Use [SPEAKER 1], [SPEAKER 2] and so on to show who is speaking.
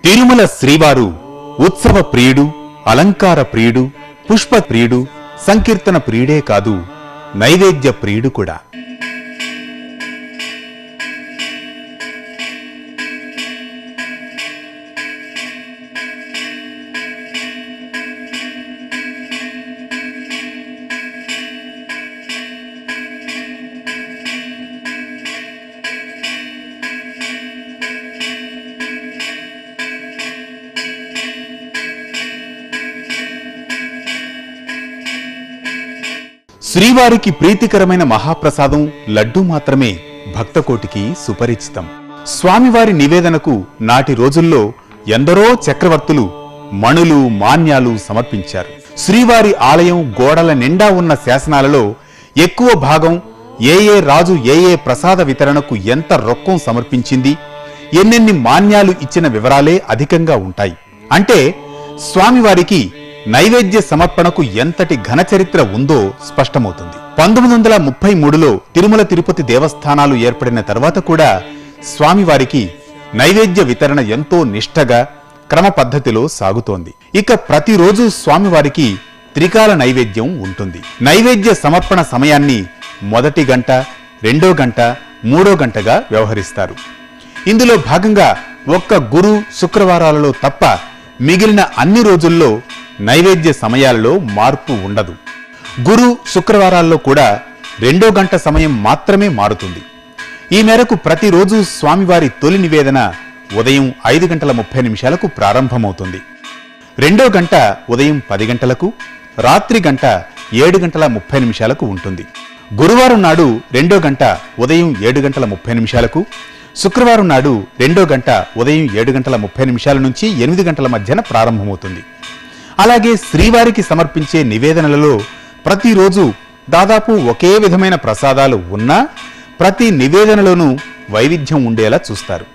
[SPEAKER 1] తిరుమల శ్రీవారు ఉత్సవ ప్రియుడు, అలంకార ప్రియుడు, పుష్ప ప్రియుడు, సంకీర్తన ప్రియుడే కాదు, నైవేద్య ప్రియుడు కూడా. శ్రీవారికి ప్రీతికరమైన మహాప్రసాదం లడ్డూ మాత్రమే భక్తకోటికి సుపరిచితం. స్వామివారి నివేదనకు నాటి రోజుల్లో ఎందరో చక్రవర్తులు మణులు, మాన్యాలు సమర్పించారు. శ్రీవారి ఆలయం గోడల నిండా ఉన్న శాసనాలలో ఎక్కువ భాగం ఏ రాజు ఏ ప్రసాద వితరణకు ఎంత రొక్కం సమర్పించింది, ఎన్నెన్ని మాన్యాలు ఇచ్చిన వివరాలే అధికంగా ఉంటాయి. అంటే స్వామివారికి నైవేద్య సమర్పణకు ఎంతటి ఘనచరిత్ర ఉందో స్పష్టమవుతుంది. 1933లో తిరుమల తిరుపతి దేవస్థానాలు ఏర్పడిన తర్వాత కూడా స్వామివారికి నైవేద్య వితరణ ఎంతో నిష్ఠగా, క్రమ పద్ధతిలో సాగుతోంది. ఇక ప్రతిరోజు స్వామివారికి త్రికాల నైవేద్యం ఉంటుంది. నైవేద్య సమర్పణ సమయాన్ని మొదటి గంట, రెండో గంట, మూడో గంటగా వ్యవహరిస్తారు. ఇందులో భాగంగా ఒక్క గురు, శుక్రవారాలలో తప్ప మిగిలిన అన్ని రోజుల్లో నైవేద్య సమయాలలో మార్పు ఉండదు. గురు, శుక్రవారాల్లో కూడా రెండో గంట సమయం మాత్రమే మారుతుంది. ఈ మేరకు ప్రతిరోజు స్వామివారి తొలి నివేదన ఉదయం 5:30 ప్రారంభమవుతుంది. రెండో గంట ఉదయం 10 గంటలకు, రాత్రి గంట 7:30 ఉంటుంది. గురువారం నాడు రెండో గంట ఉదయం 7:30, శుక్రవారం నాడు రెండో గంట ఉదయం 7:30 నుంచి 8 గంటల మధ్యన ప్రారంభమవుతుంది. అలాగే శ్రీవారికి సమర్పించే నివేదనలలో ప్రతిరోజు దాదాపు ఒకే విధమైన ప్రసాదాలు ఉన్నా ప్రతి నివేదనలోనూ వైవిధ్యం ఉండేలా చూస్తారు.